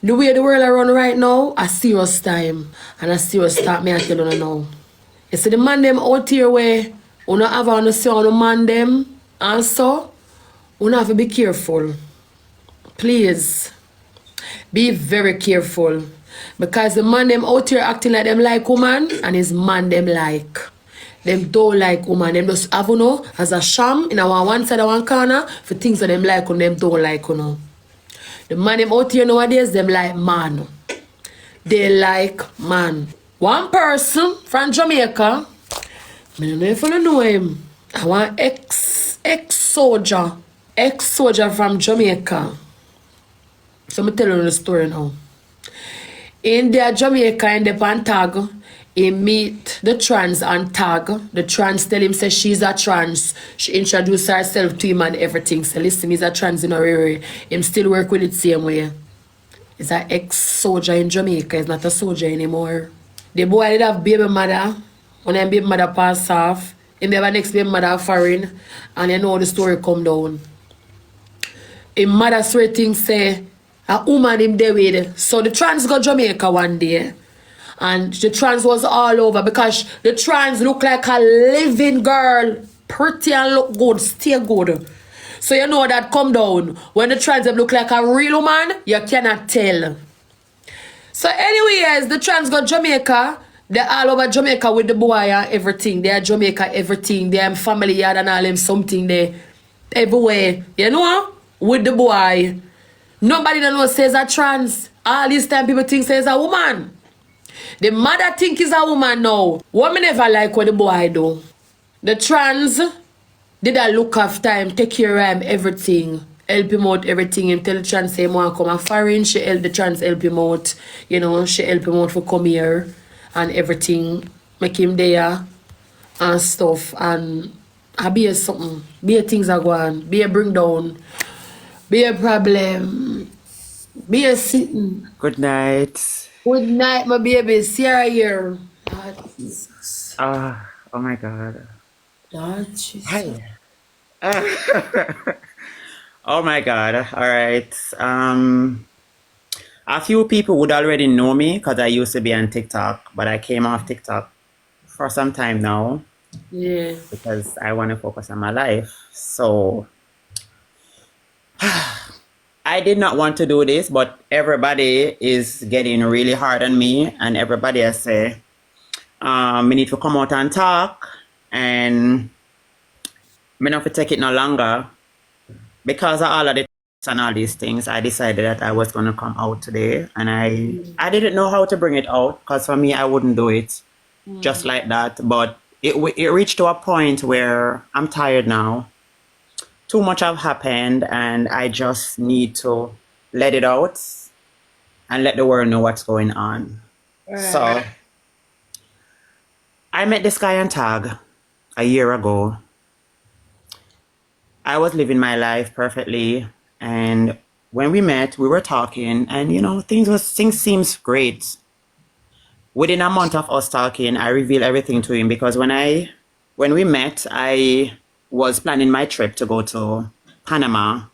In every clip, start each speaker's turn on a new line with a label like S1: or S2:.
S1: The way the world around right now, a serious time. And a serious start me I tell you now. You see the man them out here where you not have on the say on the man them and so you have to be careful. Please. Be very careful. Because the man them out here acting like them like woman and his man them like. Them don't like woman. Them just have you know as a sham in our one side of one corner for things that them like and them don't like you know. The man them out here nowadays, them like man. They like man. One person from Jamaica, I don't know if you know him. I want ex-soldier. Ex-soldier from Jamaica. So I'm tell you the story now. In the Jamaica in the Pantag, he meet the trans and tag. The trans tell him say she's a trans. She introduce herself to him and everything. So listen, he's a trans in Oriri. Him still work with it same way. He's an ex-soldier in Jamaica. He's not a soldier anymore. The boy did have baby mother. When them baby mother pass off, him have a next baby mother foreign. And you know the story come down. His mother swear things say a woman him there with. So the trans got Jamaica one day. And the trans was all over because the trans look like a living girl. Pretty and look good, stay good. So you know that come down. When the trans them look like a real woman, you cannot tell. So anyways, the trans got Jamaica. They're all over Jamaica with the boy and everything. They are Jamaica everything. They are family yard and all them something there. Everywhere. You know? With the boy. Nobody don't know says a trans. All this time people think says a woman. The mother think is a woman now. Woman never like what the boy do. The trans did a look after him, take care of him, everything. Help him out, everything. Him tell the trans say, want to come a foreign. She help the trans help him out. You know, she help him out for come here and everything. Make him there and stuff. And I be a something. Be a things are going. Be a bring down. Be a problem. Be a sitting.
S2: Good night.
S1: Good night, my baby. See her here. God, Jesus.
S2: Oh my God.
S1: God, Jesus.
S2: Hi. Oh my God. All right. A few people would already know me because I used to be on TikTok, but I came off TikTok for some time now
S1: Yeah.
S2: because I want to focus on my life. So I did not want to do this, but everybody is getting really hard on me, and everybody has say, we need to come out and talk, and me not to take it no longer. Because of all of the and all these things, I decided that I was going to come out today, and I didn't know how to bring it out, because for me, I wouldn't do it just like that, but it reached to a point where I'm tired now. Too much have happened, and I just need to let it out and let the world know what's going on. So I met this guy on Tag a year ago. I was living my life perfectly, and when we met, we were talking, and you know, things seems great. Within a month of us talking, I revealed everything to him because when we met, I was planning my trip to go to Panama,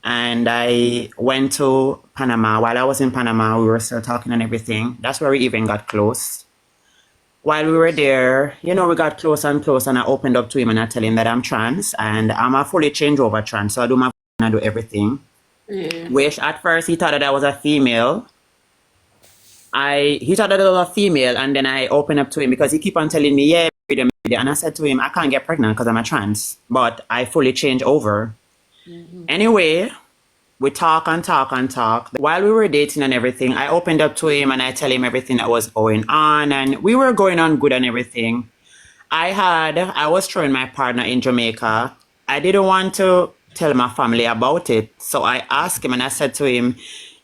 S2: and I went to Panama. While I was in Panama, we were still talking and everything. That's where we even got close. While we were there, you know, we got close and close, and I opened up to him and I tell him that I'm trans and I'm a fully changeover trans, so I do my I do everything.
S1: Yeah.
S2: Which at first he thought that I was a female. He thought that I was a female, and then I opened up to him because he keep on telling me, yeah, and I said to him, I can't get pregnant because I'm a trans, but I fully change over. Anyway, we talk and talk and talk. While we were dating and everything, I opened up to him and I tell him everything that was going on, and we were going on good and everything. I was throwing my partner in Jamaica. I didn't want to tell my family about it, so I asked him and I said to him,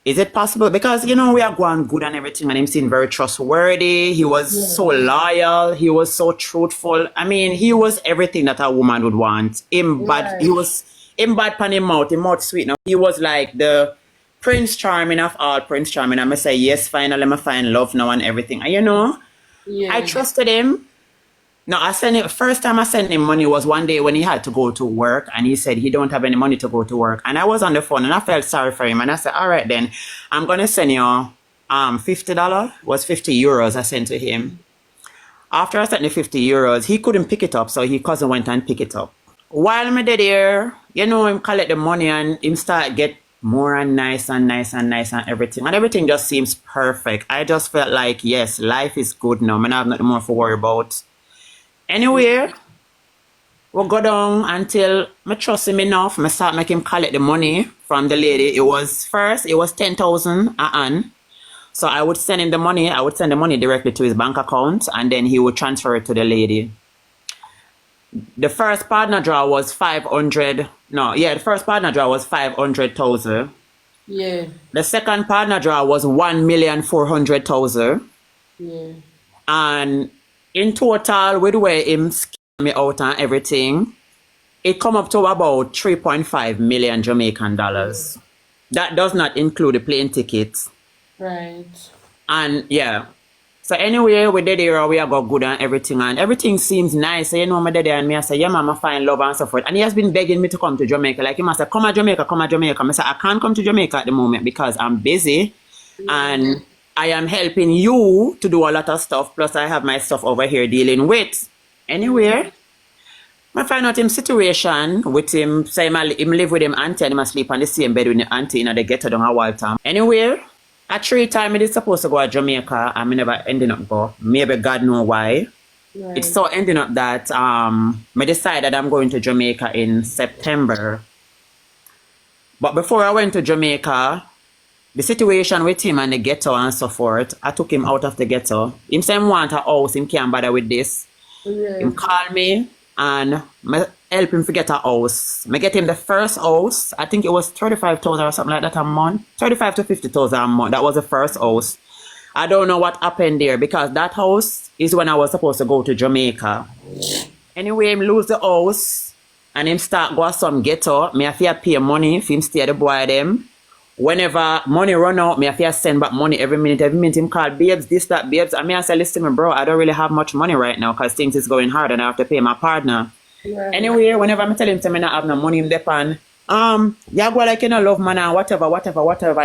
S2: is it possible? Because, you know, we are going good and everything, and him seemed very trustworthy. He was so loyal. He was so truthful. I mean, he was everything that a woman would want. Him bad, he was him bad pan him mouth sweet. Now, he was like the Prince Charming of all Prince Charming. I'm going to say, yes, finally, I'm find love now and everything. And, you know, I trusted him. No, I sent him, first time I sent him money was one day when he had to go to work and he said he don't have any money to go to work. And I was on the phone and I felt sorry for him. And I said, all right, then I'm going to send you $50. It was 50 euros I sent to him. After I sent the 50 euros, he couldn't pick it up. So his cousin went and pick it up. While me did there, you know, him collect the money and him start get more and nice and nice and nice and everything. And everything just seems perfect. I just felt like, yes, life is good now. I have nothing more to worry about. Anyway, we go down until I trust him enough. I start making him collect the money from the lady. It was 10,000 a an. So I would send him the money. I would send the money directly to his bank account and then he would transfer it to the lady. The first partner draw was 500. No, yeah, the first partner draw was 500,000.
S1: Yeah.
S2: The second partner draw was 1,400,000.
S1: Yeah.
S2: And in total, with where him scam me out and everything, it come up to about 3.5 million Jamaican dollars. That does not include the plane tickets.
S1: Right.
S2: And yeah. So anyway, we did here, we got good and everything seems nice. So, you know, my daddy and me, I say, yeah, mama, find love and so forth. And he has been begging me to come to Jamaica. Like, he must say, come to Jamaica, come to Jamaica. I say, I can't come to Jamaica at the moment because I'm busy. And I am helping you to do a lot of stuff. Plus, I have my stuff over here dealing with. Anyway, I find out him situation with him. Say, him live with him auntie and him sleep on the same bed with the auntie in the ghetto down a Waltham. Anyway, at 3 times, I supposed to go to Jamaica and I never ended up go. Maybe God know why.
S1: Right.
S2: It's so ending up that I decided I'm going to Jamaica in September. But before I went to Jamaica, the situation with him and the ghetto and so forth, I took him out of the ghetto. Him say him want a house, him can't bother with this.
S1: Yeah.
S2: Him call me and I help him to get a house. I get him the first house. I think it was 35,000 or something like that a month. 35 to 50,000 a month. That was the first house. I don't know what happened there because that house is when I was supposed to go to Jamaica. Anyway, him lose the house and him start go some ghetto. Me have to pay money for him stay the boy them. Whenever money run out, me have to send back money every minute. Every minute him call, babes, this, that, babes. And me I say, listen to me, bro, I don't really have much money right now because things is going hard and I have to pay my partner.
S1: Yeah.
S2: Anyway, whenever I tell him to me not have no money, him depend. Yeah, go like you know love man and whatever.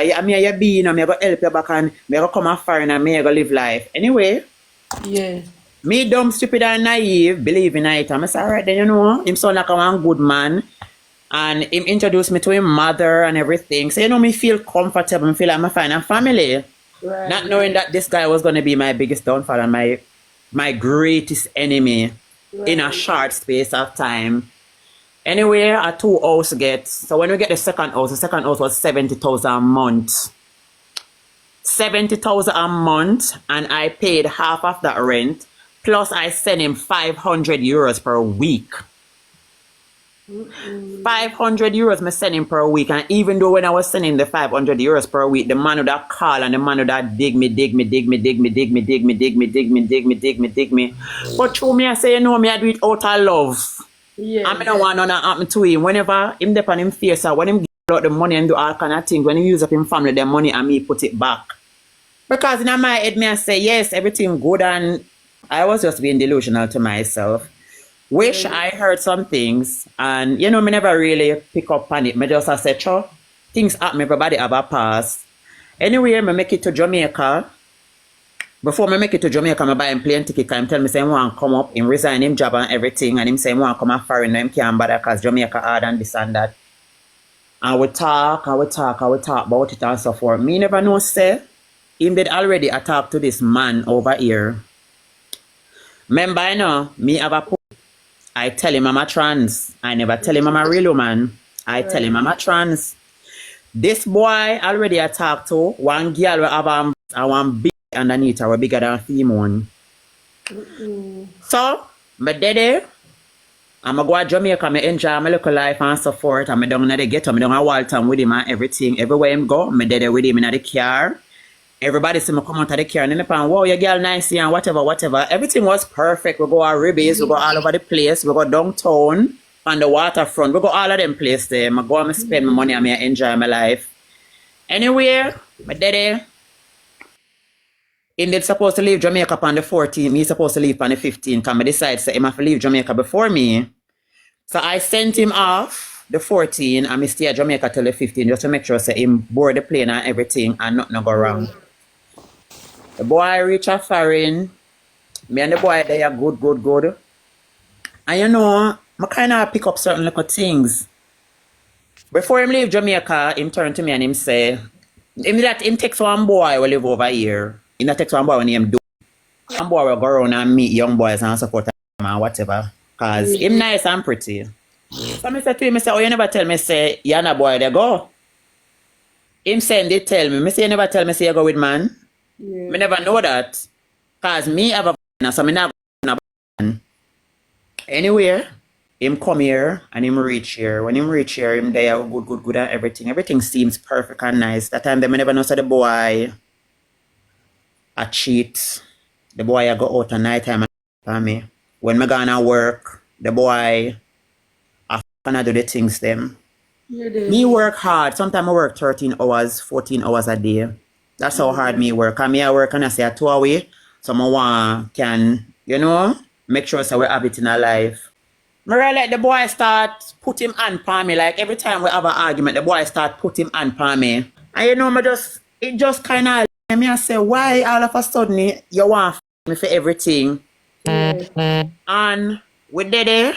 S2: Yeah, me you be, you know, me go help you back and me go come and foreign and me go live life. Anyway,
S1: Yeah.
S2: me dumb, stupid and naive, believe in it. I'm say, alright then you know, him sound like a one good man. And him introduced me to his mother and everything. So you know me feel comfortable, me feel like I find a family.
S1: Right.
S2: Not knowing that this guy was gonna be my biggest downfall and my greatest enemy in a short space of time. Anyway, a 2 house get. So when we get the second house was 70,000 a month. 70,000 a month, and I paid half of that rent. Plus, I sent him 500 euros per week. 500 euros me send him per week, and even though when I was sending the 500 euros per week, the man would have call and the man would have dig me. But through me, I say, you know, me I do it out of love.
S1: Yeah.
S2: I don't want nothing happen to him. Whenever him dep on him face, when him give out the money and do all kind of things, when he use up him family, their money and me put it back. Because in my head, me I say, yes, everything good, and I was just being delusional to myself. Wish I heard some things, and you know, me never really pick up on it. Me just say, sure, things happen, everybody have a past. Anyway, me make it to Jamaica. Before me make it to Jamaica, I buy him plane ticket. Him tell me say he want to come up, him resign him job and everything, and him say he want to come and foreign, him can't bother because Jamaica hard and this and that. And we talk about it and so forth. Me never know say, him did already attack to this man over here. Remember, you know, me have a I tell him I'm a trans. I never tell him I'm a real woman. I tell him I'm a trans. This boy already attacked to one girl will have one big underneath her, bigger than a female. So, my daddy, I'm going to go to Jamaica, I enjoy my local life and so forth. I'm down in the ghetto, I'm down at Waltham with him and everything. Everywhere I go, my daddy with him in the car. Everybody see me come out of the car and then wow, your girl nice and whatever. Everything was perfect. We go to Ribbies, we go all over the place, we go downtown on the waterfront, we go all of them places there. I go and spend my money and I enjoy my life. Anyway, my daddy, Him did supposed to leave Jamaica on the 14th. Me supposed to leave on the 15th. And I decided that he have to leave Jamaica before me. So I sent him off the 14th and I stay at Jamaica till the 15th just to make sure that him board the plane and everything and nothing go wrong. The boy reach a foreign. Me and the boy they are good. And you know, I kind of pick up certain little things. Before him leave Jamaica, him turn to me and him say, him text one boy who live over here. Him not text one boy when him do. One boy will go around and meet young boys and support them and whatever. Cause him nice and pretty. So I said to him, I say, oh, you never tell me, say, you're not boy, they go. Him saying, they tell me. I say, you never tell me, say, you go with man. Yeah. Me never know that. Cause me have a so me not go with a man. Anyway, him come here and him reach here. When him reach here, him there good and everything. Everything seems perfect and nice. That time, they me never know, so the boy a cheat. The boy I go out at night time and me. When me gonna work, the boy I gonna do the things them. Me work hard. Sometimes I work 13 hours, 14 hours a day. That's how hard me work. And me I work and I say 2 hours. So I want can, you know, make sure so we have it in our life. Me really let the boy start put him hand on me. Like every time we have an argument, the boy start put him hand on me. And you know, it just kind of me I say, why all of a sudden you want me for everything? And we did it.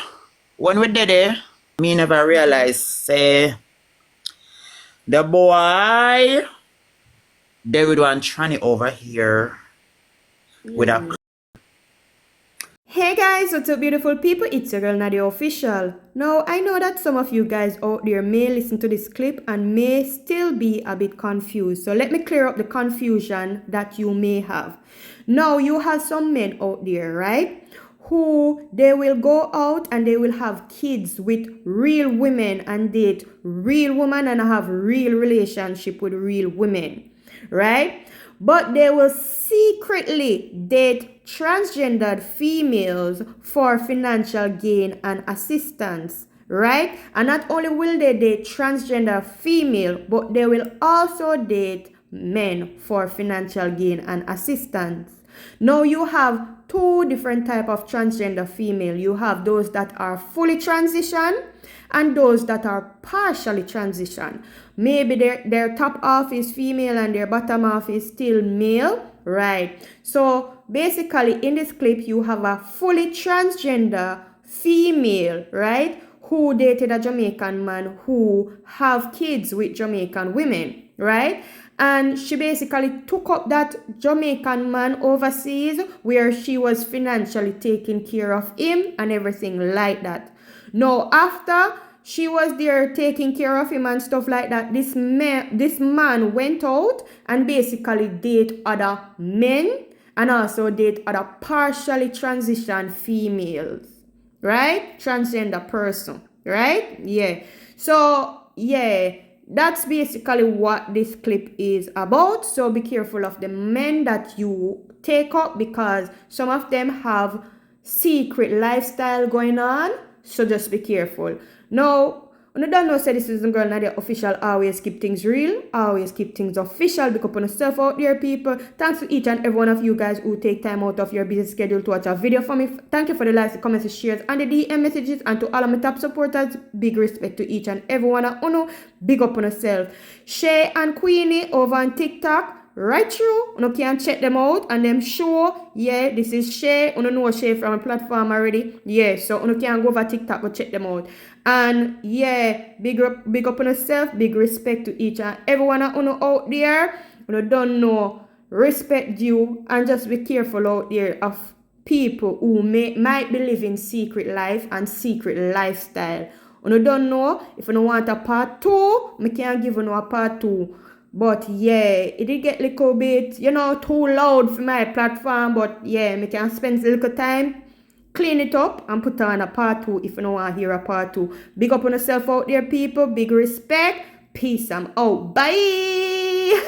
S2: When we did it, me never realized, say, the boy, David want tranny over here with a.
S3: Hey guys, what's up beautiful people? It's your girl Nadia Official. Now, I know that some of you guys out there may listen to this clip and may still be a bit confused. So let me clear up the confusion that you may have. Now, you have some men out there, right? Who they will go out and they will have kids with real women and date real women and have real relationship with real women, right? But they will secretly date transgendered females for financial gain and assistance, right? And not only will they date transgender female, but they will also date men for financial gain and assistance. Now you have two different type of transgender female. You have those that are fully transitioned and those that are partially transitioned. Maybe their top half is female and their bottom half is still male, right? So basically in this clip you have a fully transgender female, right, who dated a Jamaican man who have kids with Jamaican women, right? And she basically took up that Jamaican man overseas where she was financially taking care of him and everything like that. Now, after she was there taking care of him and stuff like that, this man went out and basically date other men and also date other partially transitioned females, right? Transgender person, right? Yeah. So, yeah. That's basically what this clip is about. So be careful of the men that you take up because some of them have secret lifestyle going on. So just be careful. Now, when you don't know, say this is the girl Nadia Official. Always keep things real. Always keep things official. Pick up on yourself out there, people. Thanks to each and every one of you guys who take time out of your busy schedule to watch a video for me. Thank you for the likes, the comments, the shares, and the DM messages. And to all of my top supporters, big respect to each and every one of you. Big up on yourself. Shay and Queenie over on TikTok. Right through, you can check them out and them show, yeah, this is Shay. You know Shay from a platform already. Yeah, so you can go over TikTok and check them out. And yeah, big up on yourself, big respect to each and everyone out there. You don't know, respect you and just be careful out there of people who might be living secret life and secret lifestyle. You don't know, if you don't want a part 2, I can't give you a part 2. But yeah, it did get a little bit, too loud for my platform. But yeah, I can spend a little time, clean it up and put on a part 2 if you don't want to hear a part 2. Big up on yourself out there, people. Big respect. Peace. I'm out. Bye.